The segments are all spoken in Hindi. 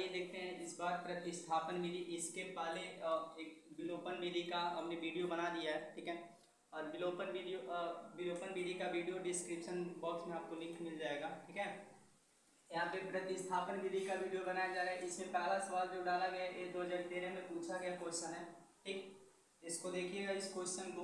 आइए देखते हैं इस बार प्रतिस्थापन विधि। इसके पहले एक विलोपन विधि का हमने वीडियो बना दिया है, ठीक है। और विलोपन विधि का वीडियो डिस्क्रिप्शन बॉक्स में आपको लिंक मिल जाएगा, ठीक है। यहाँ पे प्रतिस्थापन विधि का वीडियो बनाया जा रहा है। इसमें पहला सवाल जो डाला गया ये 2013 में पूछा गया क्वेश्चन है, ठीक। इसको देखिएगा, इस क्वेश्चन को।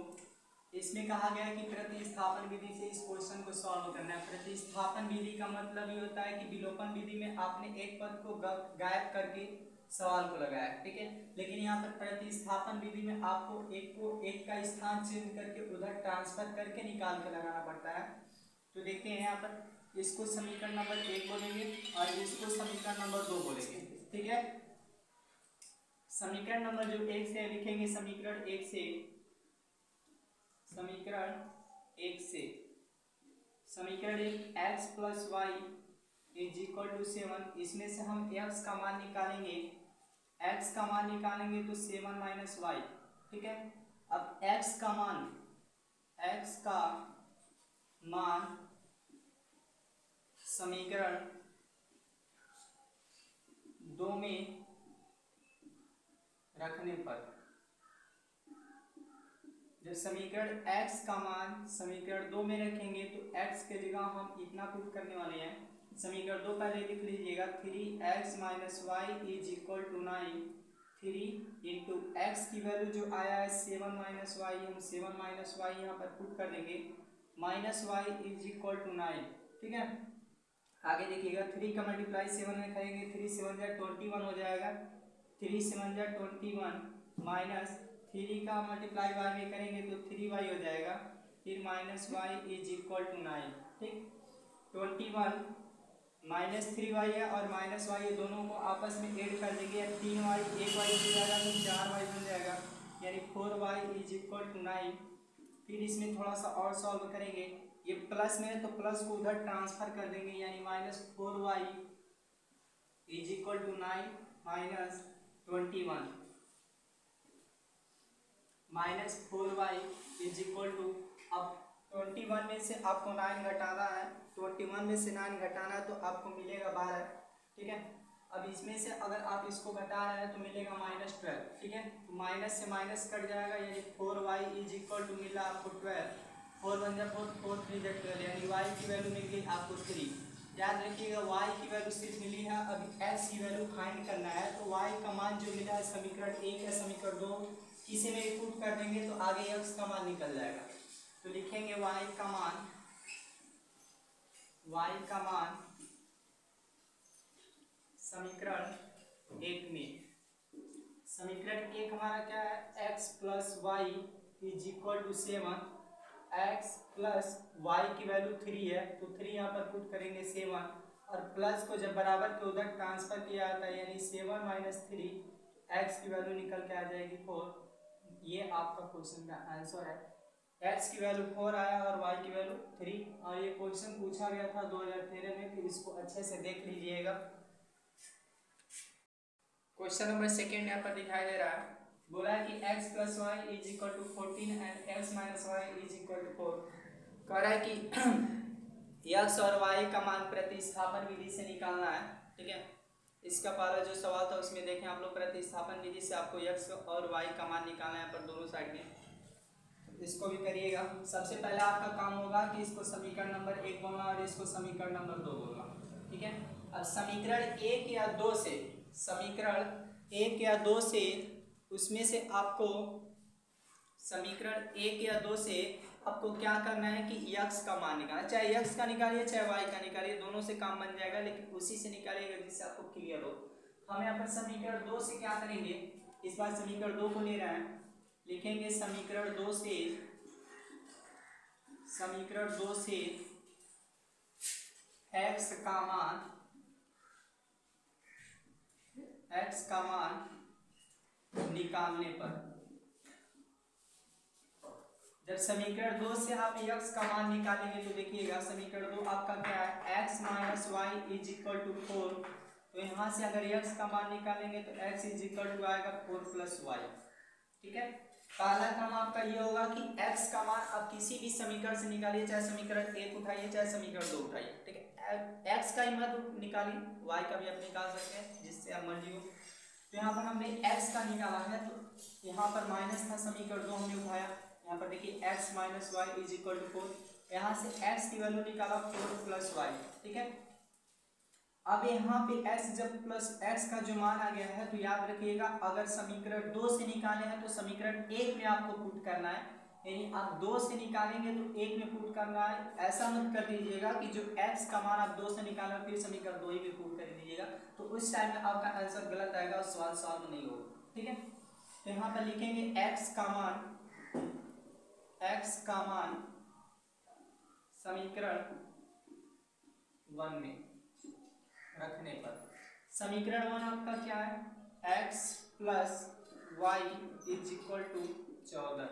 इसमें कहा गया है कि प्रतिस्थापन विधि से इस क्वेश्चन को सॉल्व करना है। प्रतिस्थापन विधि का मतलब ये होता है कि विलोपन विधि में आपने एक पद को गायब करके सवाल को लगाया, ठीक है। लेकिन यहाँ पर प्रतिस्थापन विधि में आपको एक का स्थान चेंज करके उधर ट्रांसफर करके निकाल के लगाना पड़ता है। तो देखते हैं, यहाँ पर इसको समीकरण नंबर 1 बोलेंगे और इसको समीकरण नंबर 2 बोलेंगे, ठीक है। समीकरण नंबर जो 1 से लिखेंगे, समीकरण 1 से समीकरण 1 x plus y is equal to 7। इसमें से हम x का मान निकालेंगे, x का मान निकालेंगे तो 7 माइनस वाई, ठीक है। अब x का मान समीकरण 2 में रखने पर, जब समीकरण x का मान समीकरण 2 में रखेंगे तो x के जगह हम इतना पुट करने वाले हैं। समीकरण 2 पहले लिख लीजिएगा, 3x minus y is equal to 9। 3 into x की वैल्यू जो आया है 7 माइनस वाई, हम 7 माइनस वाई यहाँ पर पुट कर देंगे, minus y is equal to 9, ठीक है। आगे देखिएगा, 3 का मल्टीप्लाई 7 में करेंगे, 3 7 जा 21 हो जाएगा, 3 7 जा 21 माइनस 3 का मल्टीप्लाई वाई में करेंगे तो 3y हो जाएगा, फिर minus y is equal to 9, ठीक। 21 माइनस 3y है और माइनस वाई दोनों को आपस में ऐड कर देंगे, 3y 1y हो जाएगा तो 4y बन जाएगा, यानी 4y इज इक्वल टू 9। फिर इसमें थोड़ा सा और सॉल्व करेंगे, ये प्लस में है तो प्लस को उधर ट्रांसफर कर देंगे, यानी minus 4y is equal to 9 minus 21 minus 4y is equal to, अब 21 में से आपको 9 घटाना है, 21 में से 9 घटाना है तो आपको मिलेगा 12, ठीक है। अब इसमें से अगर आप इसको घटा रहे हैं तो मिलेगा माइनस 12, ठीक है। तो माइनस से माइनस कट जाएगा, यानी 4y इज इक्वल टू मिला आपको 12, 4 1 जा 4, 4 3 जा 12, यानी y की वैल्यू मिल गई आपको 3। याद रखिएगा, y की वैल्यू सिर्फ मिली है, अभी x की वैल्यू फाइंड करना है। तो y का मान जो मिला है समीकरण 1 या समीकरण 2 इसी में पुट कर देंगे तो आगे x का मान निकल जाएगा। तो लिखेंगे y का मान समीकरण 1 में, समीकरण 1 हमारा क्या है, x plus y is equal to 7, x plus y की वैल्यू 3 है तो 3 यहाँ पर पुट करेंगे 7, और प्लस को जब बराबर के उधर ट्रांसफर किया जाता है, यानी 7 माइनस 3, x की वैल्यू निकल के आ जाएगी 4। ये आपका क्वेश्चन का आंसर है, x की वैल्यू 4 आया और y की वैल्यू 3, और ये क्वेश्चन पूछा गया था 2013 में, फिर इसको अच्छे से देख लीजिएगा। क्वेश्चन नंबर 2 यहाँ पर दिखाई दे रहा है, बोला है कि x plus y is equal to 14 and x minus y is equal to 4। कह रहा है कि x और y का मान प्रतिस्थापन विधि से निकालना है, ठीक है। इसका पहला जो सवाल था उसमें देखें आप लोग, प्रतिस्थापन विधि से आपको x और y का मान निकालना है पर दोनों साइड में, इसको भी करिएगा। सबसे पहले आपका काम होगा कि इसको समीकरण नंबर 1 बोलना और इसको समीकरण नंबर 2 बोलना, ठीक है। अब समीकरण 1 या 2 से, समीकरण 1 या 2 से, उसमें से आपको समीकरण 1 या 2 से आपको क्या करना है कि x का मान निकालना, चाहे x का निकालिए चाहे y का निकालिए, दोनों से काम बन जाएगा, लेकिन उसी से निकालिएगा जिससे आपको क्लियर हो। हम यहाँ पर समीकरण 2 से क्या करेंगे, इस बार समीकरण 2 को ले रहे हैं, लिखेंगे समीकरण 2 से x का मान निकालने पर, जब समीकरण 2 से आप x का मान निकालेंगे तो देखिएगा समीकरण 2 आपका क्या है, x minus y is equal to 4, तो यहाँ से अगर x का मान निकालेंगे तो x इज इक्वल टू आएगा 4 प्लस वाई, ठीक है। पहला काम आपका ये होगा कि x का मान आप किसी भी समीकरण से निकालिए, चाहे समीकरण 1 उठाइए चाहे समीकरण 2 उठाइए, ठीक है। एक्स का ही मत निकालिए, वाई का भी आप निकाल सकते हैं जिससे आप मर्जी हो। तो यहाँ पर हमने एक्स का निकाला है, तो यहाँ पर माइनस था, समीकरण 2 हमने उठाया। यहाँ पर देखिए x minus y is equal to 4, यहाँ से एक्स की वैल्यू निकाला 4 प्लस वाई, ठीक है। अब यहाँ पे x जब प्लस x का जो मान आ गया है, तो याद रखिएगा अगर समीकरण 2 से निकाले हैं तो समीकरण 1 में आपको पुट करना है, यानी आप 2 से निकालेंगे तो 1 में पुट करना है। ऐसा मत कर दीजिएगा कि जो x का मान आप 2 से निकालें फिर समीकरण 2 ही में पुट कर दीजिएगा, तो उस टाइम में आपका आंसर गलत आएगा और सवाल सॉल्व नहीं होगा, ठीक है। तो यहाँ पर लिखेंगे x का मान समीकरण 1 में रखने पर, समीकरण 1 आपका क्या है, x plus y is equal to 14।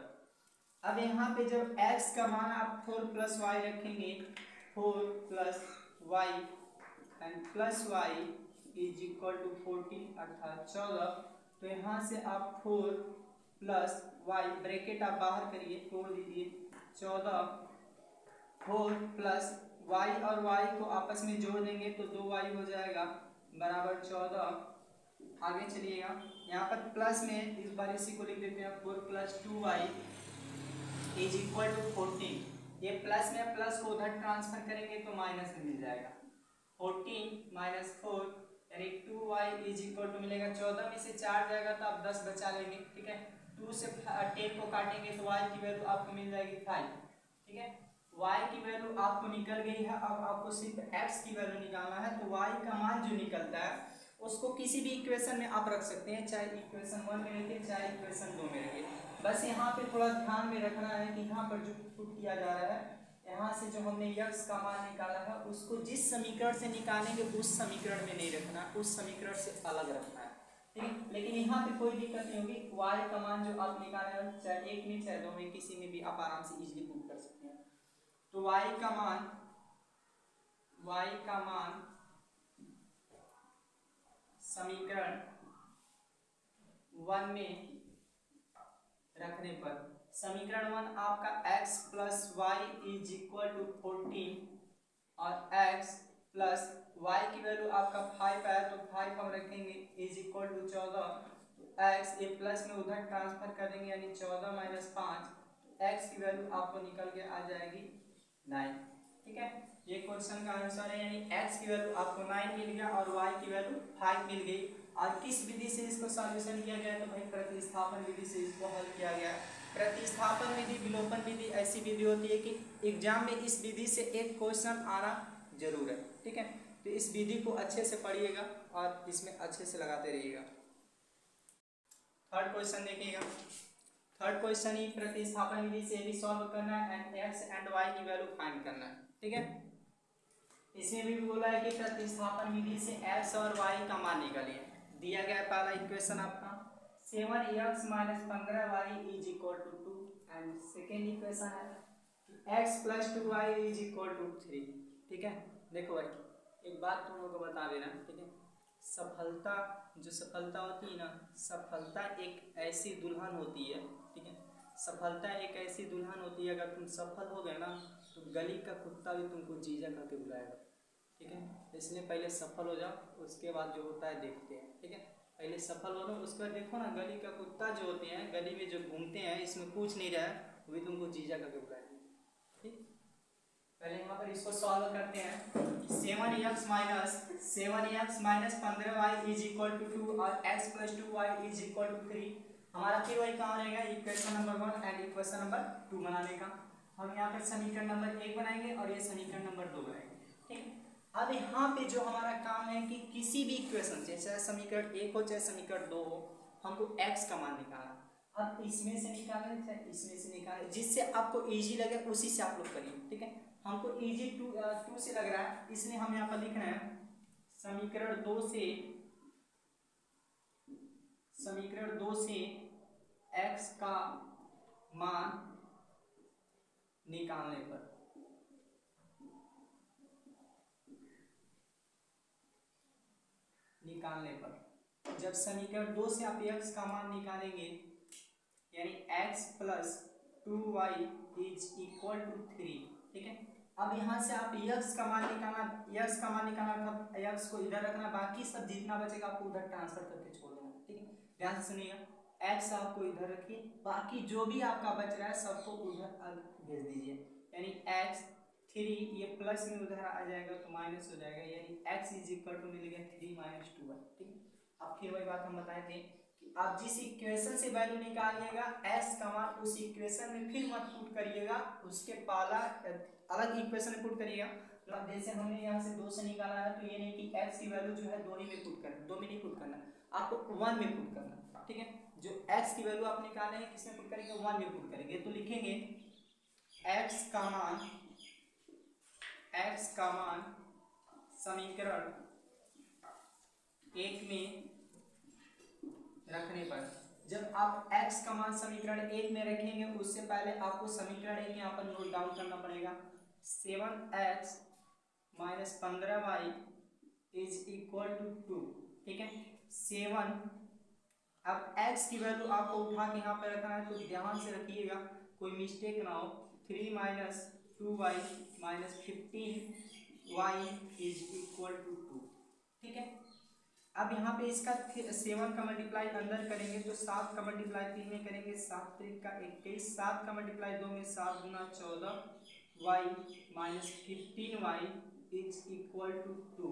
अब यहाँ पे जब x का मान आप 4 प्लस वाई रखेंगे, 4 plus y and plus y is equal to 14 अर्थात 14, तो यहाँ से आप 4 प्लस वाई ब्रैकेट आप बाहर करिए, तोड़ दीजिए, 14 4 प्लस y और y को आपस में जोड़ देंगे तो 2y हो जाएगा बराबर 14। आगे चलिएगा, यहाँ पर प्लस में इस बार इसी को लिख देते हैं, 4 plus 2y is equal to 14। ये प्लस में प्लस को उधर ट्रांसफर करेंगे तो माइनस में मिल जाएगा, 14 माइनस 4 यानी 2y इज इक्वल टू मिलेगा 14 में से 4 जाएगा तो आप 10 बचा लेंगे, ठीक है। 2 से 10 को काटेंगे तो y की वैल्यू आपको मिल जाएगी 5, ठीक है। y की वैल्यू आपको निकल गई है, अब आपको सिर्फ x की वैल्यू निकालना है। तो y का मान जो निकलता है उसको किसी भी इक्वेशन में आप रख सकते हैं, चाहे इक्वेशन 1 में रखिए चाहे इक्वेशन 2 में रखिए। बस यहाँ पे थोड़ा ध्यान में रखना है कि यहाँ पर जो पुट किया जा रहा है, यहाँ से जो हमने x का मान निकाला है उसको जिस समीकरण से निकालेंगे उस समीकरण में नहीं रखना, उस समीकरण से अलग रखना है, ठीक है। लेकिन यहाँ पे कोई दिक्कत नहीं होगी, y का मान जो आप निकाले हैं चाहे 1 में चाहे 2 में किसी में भी आप आराम से इजीली पुट कर सकते हैं। तो y का मान समीकरण 1 में रखने पर, समीकरण 1 आपका x plus y is equal to 14 और x प्लस y की वैल्यू आपका 5 है तो 5 हम रखेंगे इज इक्वल टू 14, तो x ये प्लस में उधर ट्रांसफर कर देंगे यानी 14 माइनस 5, तो x की वैल्यू आपको निकल के आ जाएगी 9, ठीक है। ये क्वेश्चन का आंसर है, यानी x की वैल्यू आपको 9 मिल गया और y की वैल्यू 5 मिल गई। और किस विधि से इसको सॉल्यूशन किया गया, तो भाई प्रतिस्थापन विधि से इसको हल किया गया। प्रतिस्थापन विधि, विलोपन विधि ऐसी विधि होती है कि एग्जाम में इस विधि से एक क्वेश्चन आना जरूर है, ठीक है। तो इस विधि को अच्छे से पढ़िएगा और इसमें अच्छे से लगाते रहिएगा। थर्ड क्वेश्चन देखिएगा, थर्ड क्वेश्चन ही प्रतिस्थापन विधि से भी सॉल्व करना है एंड x एंड y की वैल्यू फाइंड करना है, ठीक है। इसमें भी बोला है कि प्रतिस्थापन विधि से x और y का मान निकालिए। दिया गया पहला इक्वेशन आपका 7x minus 15y is equal to 2 and second equation है x plus 2y is equal to 3, ठीक है। देखो भाई एक बात तुम लोगों को बता देना, ठीक है। सफलता, जो सफलता होती है ना, सफलता एक ऐसी दुल्हन होती है, ठीक है। सफलता एक ऐसी दुल्हन होती है, अगर तुम सफल हो गए ना तो गली का कुत्ता भी तुमको जीजा करके बुलाएगा, ठीक है। इसलिए पहले सफल हो जाओ, उसके बाद जो होता है देखते हैं, ठीक है। पहले सफल हो जाओ, उसके बाद देखो ना गली का कुत्ता जो होते हैं, गली में जो घूमते हैं, इसमें पूछ नहीं रहा है, वो भी तुमको जीजा करके बुलाएंगे, ठीक। पहले यहाँ पर इसको सॉल्व करते हैं। 7x minus 15y is equal to 2 और x plus 2y is equal to 3। हमारा फिर वही काम रहेगा equation number 1 and equation number 2 बनाने का। हम यहाँ पर समीकरण नंबर 1 बनाएंगे और ये समीकरण नंबर 2 बनाएंगे, ठीक। अब यहाँ पे जो हमारा काम है कि किसी भी इक्वेशन से, चाहे समीकरण 1 हो चाहे समीकरण 2 हो, हमको x का मान निकालना। अब इसमें से निकालें चाहे इसमें से निकालें, जिससे आपको इजी लगे उसी से आप लोग करिए, ठीक है। हमको इजी 2 से लग रहा है, इसलिए हम यहाँ पर लिख रहे हैं समीकरण 2 से x का मान निकालने पर, जब समीकरण 2 से आप x का मान निकालेंगे यानी x plus 2y is equal to 3, ठीक है। अब यहाँ से आप यक्स का मान निकालना था, यक्स को इधर रखना, बाकी सब जितना बचेगा आपको उधर ट्रांसफर करके छोड़ देना। ठीक है, ध्यान से सुनिएगा, एक्स आपको इधर रखिए, बाकी जो भी आपका बच रहा है सबको उधर भेज दीजिए। यानी एक्स 3 ये प्लस में उधर आ जाएगा तो माइनस हो जाएगा, यानी एक्स इज इक्वल टू मिल गया 3 - 2y। ठीक है, अब फिर वही बात हम बताए थे कि आप जिस इक्वेशन से वैल्यू निकालिएगा एक्स का मान उस इक्वेशन में फिर मत पुट करिएगा, उसके पाला अलग इक्वेशन में पुट करिएगा। मतलब जैसे हमने यहाँ से 2 से निकाला है तो ये नहीं कि x की वैल्यू जो है 2 ही में पुट करना, 2 में नहीं पुट करना, आपको 1 में पुट करना। ठीक है, जो x की वैल्यू आप निकाले हैं किसमें पुट करेंगे, 1 में पुट करेंगे। तो लिखेंगे x का मान समीकरण 1 में रखने पर, जब आप x का मान समीकरण 1 में रखेंगे उससे पहले आपको समीकरण 1 यहाँ पर नोट डाउन करना पड़ेगा। 7x - 15y is equal to 2। ठीक है, 7, अब x की वैल्यू आपको उठा के यहाँ पर रखना है तो ध्यान से रखिएगा कोई मिस्टेक ना हो। 3 - 2y - 15y is equal to 2। ठीक है, अब यहाँ पे इसका 7 का मल्टीप्लाई अंदर करेंगे तो 7 का मल्टीप्लाई 3 में करेंगे, 7 3 का 21, 7 का मल्टीप्लाई 2 में 7 गुना 14 y - 15y is equal to 2।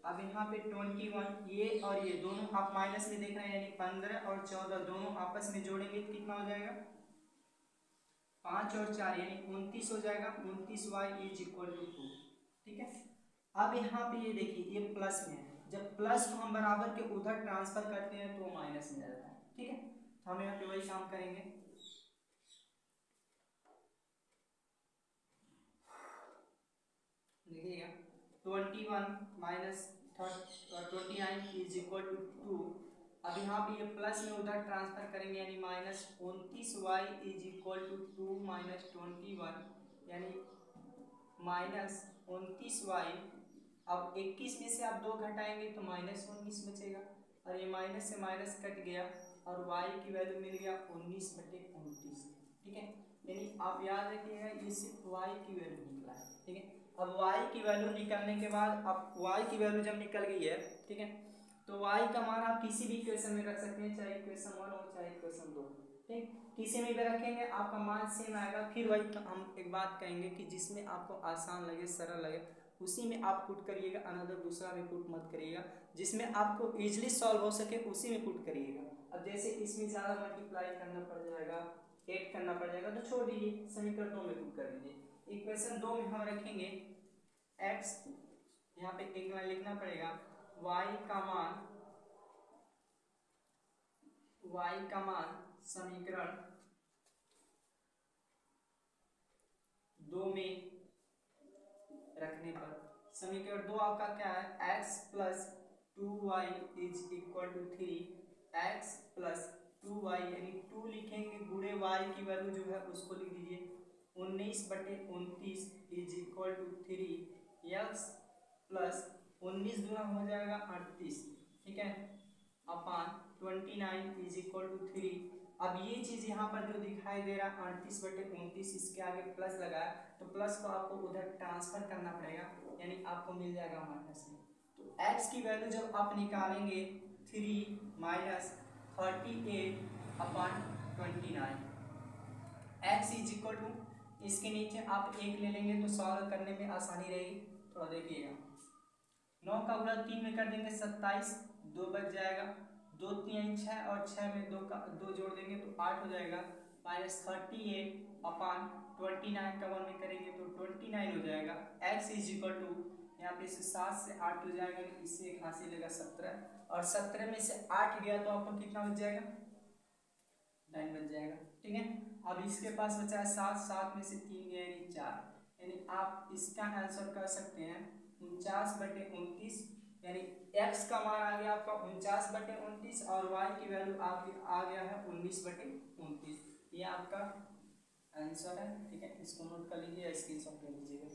अब यहाँ पे 21, ये और ये दोनों आप माइनस में देख रहे हैं, यानी 15 और 14 दोनों आपस में जोड़ेंगे तो कितना हो जाएगा, 5 और 4 यानी 29 हो जाएगा, 29y इज इक्वल टू 2। ठीक है, अब यहाँ पे ये देखिए ये प्लस में है, जब प्लस को हम बराबर के उधर ट्रांसफर करते हैं तो माइनस में जाता है। ठीक है, तो हम यहाँ पे वही काम करेंगे। देखिएगा 21 - 29 इज इक्वल टू 2। अब यहाँ पे ये प्लस में उधर ट्रांसफर करेंगे, यानी -29y इज इक्वल टू 2 - 21, यानी -29y। अब 21 में से आप 2 घटाएंगे तो -19 बचेगा, और ये माइनस से माइनस कट गया और y की वैल्यू मिल गया 19/29। ठीक है, यानी आप याद रखिएगा ये सिर्फ y की वैल्यू निकला है। ठीक है, अब y की वैल्यू निकलने के बाद, अब y की वैल्यू जब निकल गई है, ठीक है, तो y का मान आप किसी भी इक्वेशन में रख सकते हैं, चाहे इक्वेशन 1 हो चाहे इक्वेशन 2। ठीक, किसी में भी रखेंगे आपका मान सेम आएगा। फिर वही हम एक बात कहेंगे कि जिसमें आपको आसान लगे, सरल लगे, उसी में आप पुट करिएगा, अनदर दूसरा में पुट मत करिएगा। जिसमें आपको इजीली सॉल्व हो सके उसी में पुट करिएगा। अब जैसे इसमें ज़्यादा मल्टीप्लाई करना पड़ जाएगा, ऐड करना पड़ जाएगा, तो छोड़ दीजिए, समीकरण 2 में पुट कर दीजिए। इक्वेशन 2 में हम रखेंगे x, यहाँ पे एक लाइन लिखना पड़ेगा, y का मान समीकरण 2 में रखने पर, समीकरण 2 आपका क्या है, x + 2y is equal to 3, x + 2y यानी 2 लिखेंगे, गुणे y की वैल्यू जो है उसको लिख दीजिए 19/29 इज इक्वल टू 3, x + 19 दूना हो जाएगा 38। ठीक है, अपान 29 इज इक्वल टू 3। अब ये चीज यहाँ पर जो दिखाई दे रहा है 38/29, इसके आगे प्लस लगा है तो प्लस को आपको उधर ट्रांसफर करना पड़ेगा, यानी आपको मिल जाएगा माइनस में। तो x की वैल्यू जब आप निकालेंगे 3 - 38/29, x इज इक्वल टू, इसके नीचे आप 1 ले लेंगे तो सॉल्व करने में आसानी रहेगी। थोड़ा देखिएगा, 9 का गुणा 3 में कर देंगे 27, 2 बच जाएगा, 2 3 6 और 6 में 2 जोड़ देंगे तो 8 हो जाएगा, -38/29 का 1 में करेंगे तो 29 हो जाएगा। x इज इक्वल टू, यहाँ पे से 7 से 8 हो जाएगा, इससे एक हासिल लेगा 17, और 17 में से 8 गया तो आपको कितना बच जाएगा, 9 बच जाएगा। ठीक है, अब इसके पास बचा है 7, 7 में से 3 गया यानी 4, यानी आप इसका आंसर कर सकते हैं 49/29, यानी x का मान आ गया आपका 49/29 और y की वैल्यू आ गया है 19/29। ये आपका आंसर है। ठीक है, इसको नोट कर लीजिए या स्क्रीनशॉट ले लीजिएगा।